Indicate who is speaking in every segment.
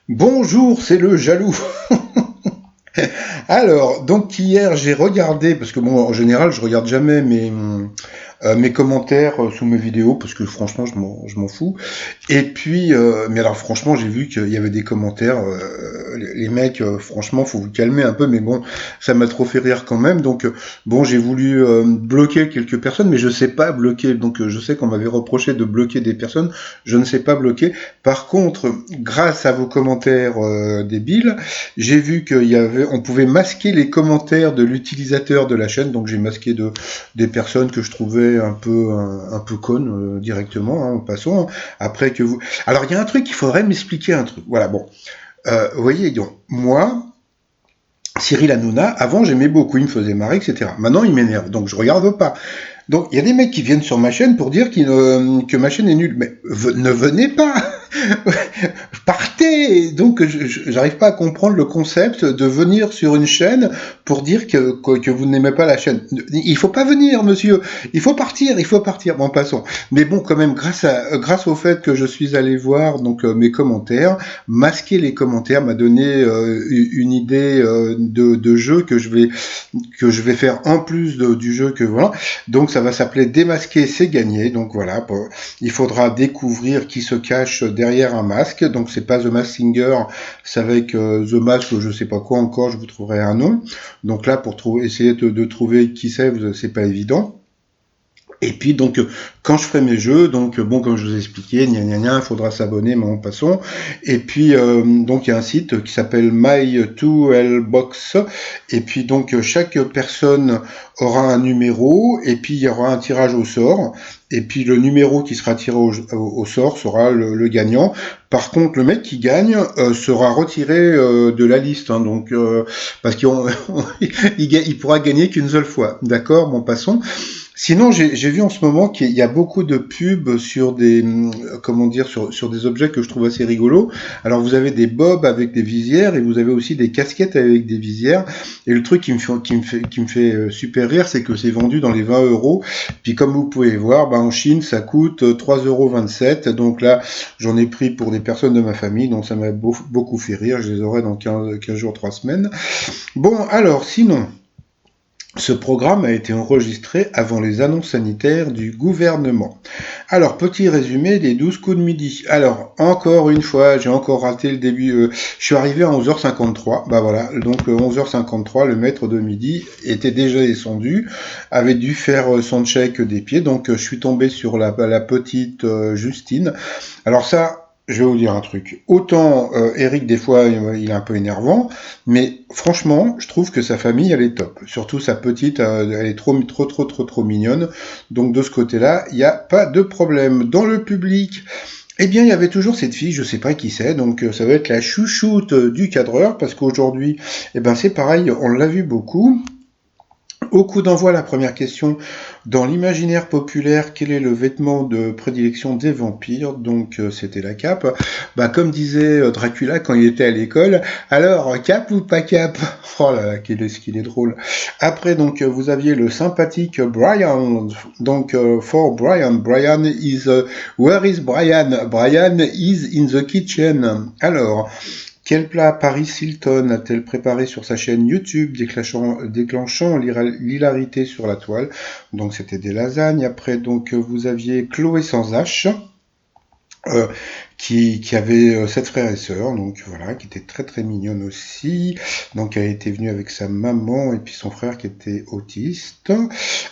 Speaker 1: Bonjour, c'est le jaloux. Alors, donc hier j'ai regardé, parce que bon, en général je regarde jamais mes commentaires sous mes vidéos, parce que franchement je m'en fous. Et puis, mais alors franchement j'ai vu qu'il y avait des commentaires, les mecs, franchement faut vous calmer un peu, mais bon, ça m'a trop fait rire quand même. Donc bon, j'ai voulu bloquer quelques personnes, mais je sais pas bloquer. Donc je sais qu'on m'avait reproché de bloquer des personnes, je ne sais pas bloquer. Par contre, grâce à vos commentaires débiles, j'ai vu on pouvait masquer les commentaires de l'utilisateur de la chaîne, donc j'ai masqué des personnes que je trouvais un peu connes directement, hein, passons. Après que vous, alors il y a un truc, il faudrait m'expliquer un truc. Voilà, bon, vous voyez, donc moi, Cyril Hanouna, avant j'aimais beaucoup, il me faisait marrer, etc. Maintenant il m'énerve, donc je regarde pas. Donc il y a des mecs qui viennent sur ma chaîne pour dire que ma chaîne est nulle, mais ne venez pas. Partez. Donc j'arrive pas à comprendre le concept de venir sur une chaîne pour dire que vous n'aimez pas la chaîne. Il faut pas venir, monsieur. Il faut partir, il faut partir. Bon, passons. Mais bon, quand même, grâce au fait que je suis allé voir donc mes commentaires, masquer les commentaires m'a donné une idée de jeu que je vais faire en plus du jeu que voilà. Donc ça va s'appeler Démasquer, c'est gagné. Donc voilà, il faudra découvrir qui se cache derrière un masque. Donc c'est pas The Mask Singer, c'est avec The Mask, je sais pas quoi encore, je vous trouverai un nom. Donc là, pour essayer de trouver qui c'est pas évident. Et puis donc quand je ferai mes jeux, donc bon comme je vous ai expliqué, il faudra s'abonner, mais en passant. Et puis donc il y a un site qui s'appelle My2Lbox. Et puis donc chaque personne aura un numéro, et puis il y aura un tirage au sort. Et puis le numéro qui sera tiré au sort sera le gagnant. Par contre, le mec qui gagne sera retiré de la liste, hein, donc parce qu'il il pourra gagner qu'une seule fois. D'accord, bon passons. Sinon, j'ai vu en ce moment qu'il y a beaucoup de pubs sur comment dire, sur des objets que je trouve assez rigolos. Alors, vous avez des bobs avec des visières et vous avez aussi des casquettes avec des visières. Et le truc qui me fait super rire, c'est que c'est vendu dans les 20 euros. Puis, comme vous pouvez voir, en Chine, ça coûte 3,27 €. Donc là, j'en ai pris pour des personnes de ma famille. Donc, ça m'a beaucoup fait rire. Je les aurai dans 15 jours, 3 semaines. Bon, alors, sinon. Ce programme a été enregistré avant les annonces sanitaires du gouvernement. Alors, petit résumé des 12 coups de midi. Alors, encore une fois, j'ai encore raté le début. Je suis arrivé à 11h53. Bah voilà, donc 11h53, le maître de midi était déjà descendu, avait dû faire son check des pieds. Donc, je suis tombé sur la petite Justine. Alors ça, je vais vous dire un truc. Autant Eric, des fois, il est un peu énervant, mais franchement, je trouve que sa famille, elle est top. Surtout sa petite, elle est trop mignonne. Donc de ce côté-là, il n'y a pas de problème. Dans le public, eh bien, il y avait toujours cette fille, je sais pas qui c'est, donc ça va être la chouchoute du cadreur, parce qu'aujourd'hui, eh ben c'est pareil, on l'a vu beaucoup. Au coup d'envoi, la première question. Dans l'imaginaire populaire, quel est le vêtement de prédilection des vampires? Donc, c'était la cape. Bah, comme disait Dracula quand il était à l'école, alors, cape ou pas cape? Oh là là, qu'il est drôle. Après, donc, vous aviez le sympathique Brian. Donc, for Brian, where is Brian? Brian is in the kitchen. Alors, quel plat Paris Hilton a-t-elle préparé sur sa chaîne YouTube, déclenchant l'hilarité sur la toile? Donc c'était des lasagnes. Après, donc vous aviez Chloé sans H. Euh, qui avait 7 frères et sœurs, donc voilà, qui était très mignonne aussi. Donc elle était venue avec sa maman et puis son frère qui était autiste.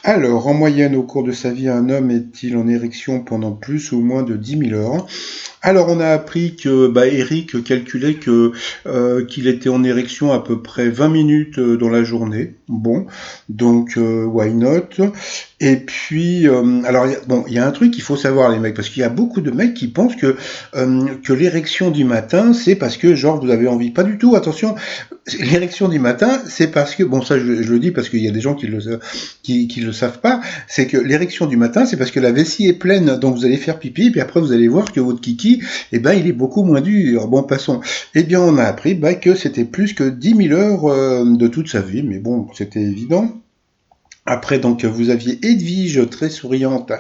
Speaker 1: Alors, en moyenne, au cours de sa vie, un homme est-il en érection pendant plus ou moins de 10 000 heures? Alors, on a appris que Eric calculait qu'il était en érection à peu près 20 minutes dans la journée. Bon, donc why not? Et puis, alors, il y a un truc qu'il faut savoir, les mecs, parce qu'il y a beaucoup de mecs qui pensent que l'érection du matin, c'est parce que, genre, vous avez envie. Pas du tout, attention. L'érection du matin, c'est parce que, bon, ça, je le dis parce qu'il y a des gens qui le savent pas, c'est que l'érection du matin, c'est parce que la vessie est pleine, donc vous allez faire pipi, puis après, vous allez voir que votre kiki, il est beaucoup moins dur. Bon, passons. Eh bien, on a appris, que c'était plus que 10 000 heures de toute sa vie, mais bon, c'était évident. Après, donc, vous aviez Edwige, très souriante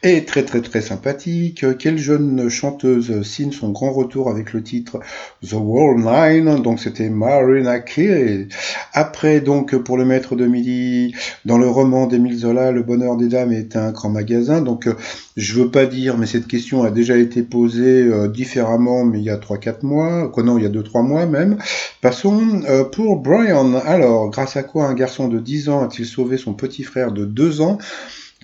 Speaker 1: et très très très sympathique. Quelle jeune chanteuse signe son grand retour avec le titre The World Nine? Donc, c'était Marina Kaye. Après, donc, pour le maître de midi, dans le roman d'Émile Zola, Le Bonheur des Dames est un grand magasin. Donc, je veux pas dire, mais cette question a déjà été posée différemment, mais il y a 3-4 mois. Quoi, non, il y a 2-3 mois même. Passons pour Brian. Alors, grâce à quoi un garçon de 10 ans a-t-il sauvé son petit frère de 2 ans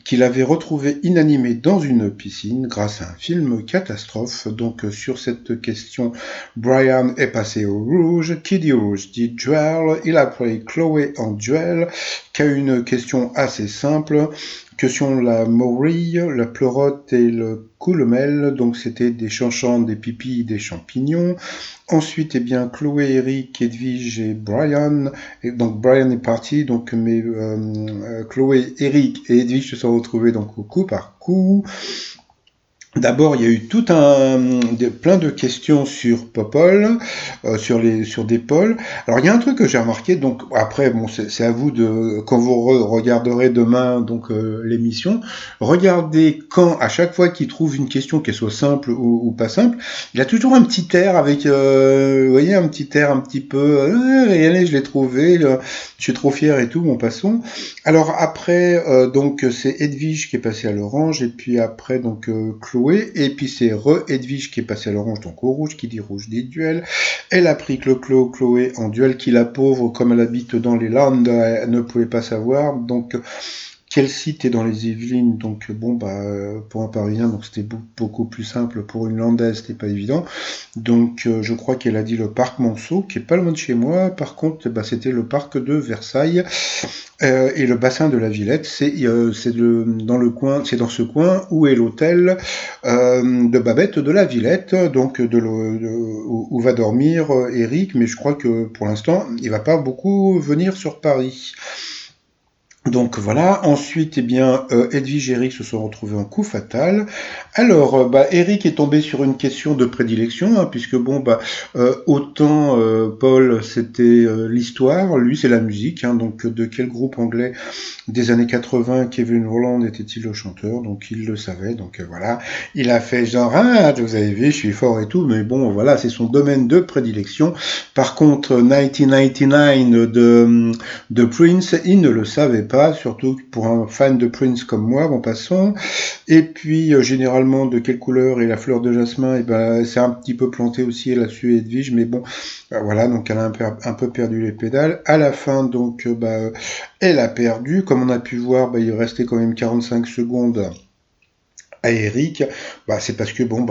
Speaker 1: qu'il avait retrouvé inanimé dans une piscine grâce à un film catastrophe? Donc sur cette question, Brian est passé au rouge. Qui dit rouge dit duel. Il a pris Chloé en duel, qui a une question assez simple. Question la morille, la pleurote et le coulomel. Donc c'était des chanchans, des pipis, des champignons. Ensuite, eh bien, Chloé, Eric, Edwige et Brian. Et donc, Brian est parti, donc, mais Chloé, Eric et Edwige se sont retrouvés donc au coup par coup. D'abord, il y a eu plein de questions sur Popol, sur des pôles. Alors, il y a un truc que j'ai remarqué. Donc, après, bon, c'est à vous de, quand vous regarderez demain donc l'émission, regardez quand à chaque fois qu'il trouve une question, qu'elle soit simple ou pas simple, il a toujours un petit air avec, vous voyez, un petit air un petit peu, allez, je l'ai trouvé, je suis trop fier et tout. Bon, passons. Alors après, donc c'est Edwige qui est passée à l'orange, et puis après donc Chloé, et puis c'est Edwige qui est passée à l'orange, donc au rouge, qui dit rouge dit duel. Elle a pris Chloé en duel, qui la pauvre, comme elle habite dans les Landes, elle ne pouvait pas savoir, donc quel site est dans les Yvelines? Donc bon, bah pour un Parisien, donc c'était beaucoup plus simple. Pour une Landaise, c'était pas évident. Donc je crois qu'elle a dit le parc Monceau, qui est pas loin de chez moi. Par contre, bah, c'était le parc de Versailles et le bassin de la Villette. C'est dans le coin, c'est dans ce coin où est l'hôtel de Babette de la Villette, donc où va dormir Eric. Mais je crois que pour l'instant, il va pas beaucoup venir sur Paris. Donc voilà, ensuite, eh bien, Edwige et Eric se sont retrouvés en coup fatal. Alors, bah, Eric est tombé sur une question de prédilection, hein, puisque bon, bah, autant Paul, c'était l'histoire, lui, c'est la musique. Hein, donc, de quel groupe anglais des années 80 Kevin Rowland était-il le chanteur? Donc, il le savait. Donc, voilà, il a fait genre, ah, vous avez vu, je suis fort et tout, mais bon, voilà, c'est son domaine de prédilection. Par contre, 1999 de Prince, il ne le savait pas, surtout pour un fan de Prince comme moi, bon passons. Et puis généralement de quelle couleur est la fleur de jasmin? Et ben c'est un petit peu planté aussi là-dessus Edwige, mais bon voilà, donc elle a un peu perdu les pédales. À la fin donc elle a perdu, comme on a pu voir, il restait quand même 45 secondes à Eric, bah c'est parce que bon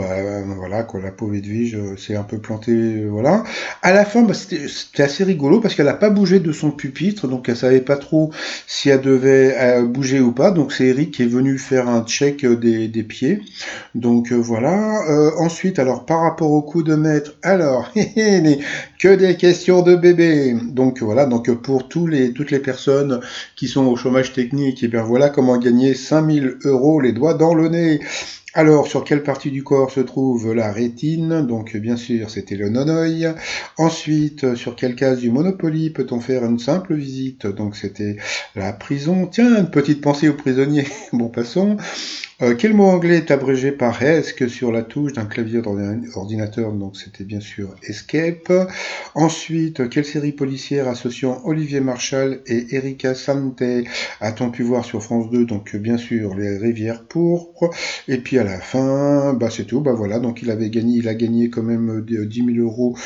Speaker 1: voilà quoi, la pauvre Edwige s'est un peu plantée, voilà. À la fin, c'était assez rigolo parce qu'elle a pas bougé de son pupitre, donc elle savait pas trop si elle devait bouger ou pas. Donc c'est Eric qui est venu faire un check des pieds. Donc voilà. Ensuite, alors par rapport au coup de maître, alors que des questions de bébé. Donc voilà. Donc pour toutes les personnes qui sont au chômage technique, et bien voilà comment gagner 5000 € les doigts dans le nez. Alors, sur quelle partie du corps se trouve la rétine? Donc, bien sûr, c'était le non-œil. Ensuite, sur quelle case du Monopoly peut-on faire une simple visite? Donc, c'était la prison. Tiens, une petite pensée aux prisonniers. Bon, passons. Quel mot anglais est abrégé par ESC sur la touche d'un clavier d'ordinateur? Donc c'était bien sûr Escape. Ensuite, quelle série policière associant Olivier Marchal et Erika Sante a-t-on pu voir sur France 2? Donc bien sûr Les Rivières pourpres. Et puis à la fin, c'est tout. Voilà, donc il a gagné quand même 10 000 €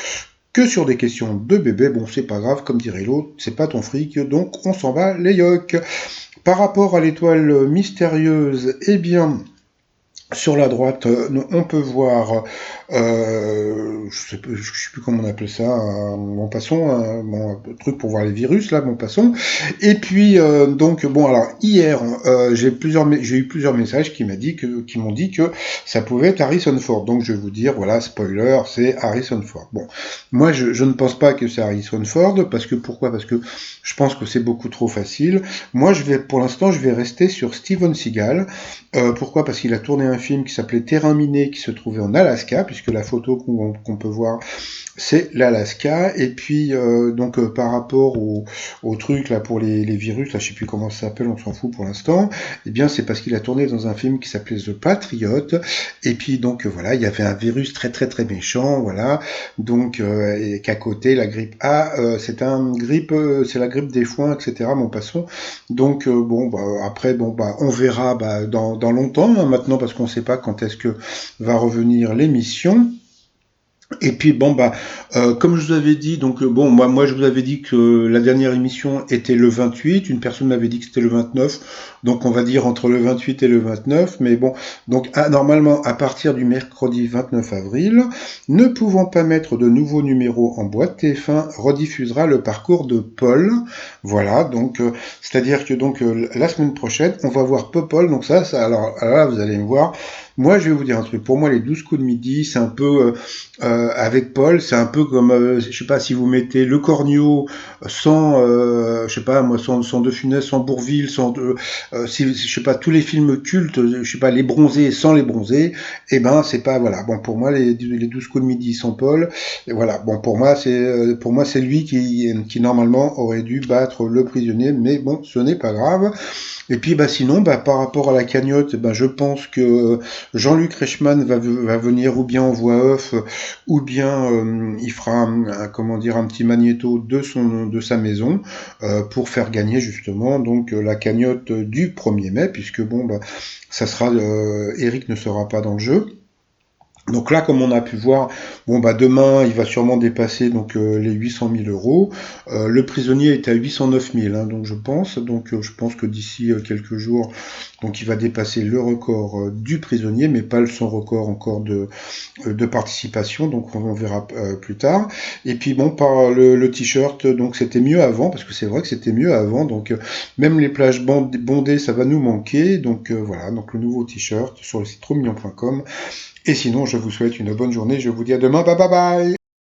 Speaker 1: que sur des questions de bébé. Bon, c'est pas grave, comme dirait l'autre, c'est pas ton fric, donc on s'en bat les yocs. Par rapport à l'étoile mystérieuse, eh bien, sur la droite, on peut voir, je sais plus comment on appelle ça, bon passons, un truc pour voir les virus là, bon passons. Et puis donc bon alors hier, j'ai eu plusieurs messages qui m'ont dit que ça pouvait être Harrison Ford. Donc je vais vous dire voilà, spoiler, c'est Harrison Ford. Bon, moi je ne pense pas que c'est Harrison Ford parce que pourquoi? Parce que je pense que c'est beaucoup trop facile. Moi pour l'instant je vais rester sur Steven Seagal. Pourquoi? Parce qu'il a tourné un un film qui s'appelait Terrain miné qui se trouvait en Alaska, puisque la photo qu'on peut voir c'est l'Alaska. Et puis par rapport au truc là pour les virus, là je sais plus comment ça s'appelle, on s'en fout pour l'instant. Eh bien c'est parce qu'il a tourné dans un film qui s'appelait The Patriot. Et puis donc voilà, il y avait un virus très très très méchant, voilà. Donc et qu'à côté la grippe A, c'est c'est la grippe des foins, etc. Bon passons. Donc après on verra dans longtemps hein, maintenant parce qu'on ne sait pas quand est-ce que va revenir l'émission. Et puis comme je vous avais dit, donc moi je vous avais dit que la dernière émission était le 28, une personne m'avait dit que c'était le 29, donc on va dire entre le 28 et le 29, mais bon, donc normalement à partir du mercredi 29 avril, ne pouvant pas mettre de nouveaux numéros en boîte, TF1 rediffusera le parcours de Paul, voilà, donc c'est-à-dire que donc la semaine prochaine, on va voir Popol, donc alors là vous allez me voir, moi je vais vous dire un truc, pour moi les 12 coups de midi, c'est un peu... avec Paul, c'est un peu comme, je sais pas, si vous mettez Le Cornio sans, je sais pas, moi, sans De Funès, sans Bourvil, je sais pas, tous les films cultes, je sais pas, Les Bronzés sans Les Bronzés, eh ben, c'est pas, voilà. Bon, pour moi, les 12 coups de midi sans Paul, et voilà. Bon, pour moi, c'est lui qui normalement aurait dû battre Le Prisonnier, mais bon, ce n'est pas grave. Et puis sinon, par rapport à la cagnotte, je pense que Jean-Luc Reichmann va venir ou bien en voix off, ou bien il fera comment dire, un petit magnéto de sa maison pour faire gagner justement donc la cagnotte du 1er mai, puisque ça sera Eric ne sera pas dans le jeu. Donc là, comme on a pu voir, demain, il va sûrement dépasser donc les 800 000 euros. Le prisonnier est à 809 000, hein, donc je pense. Donc je pense que d'ici quelques jours, donc il va dépasser le record du prisonnier, mais pas son record encore de participation. Donc on verra plus tard. Et puis par le t-shirt, donc c'était mieux avant, parce que c'est vrai que c'était mieux avant. Donc même les plages bondées, ça va nous manquer. Donc voilà, donc le nouveau t-shirt sur le site troumignon.com. Et sinon, je vous souhaite une bonne journée. Je vous dis à demain. Bye bye bye.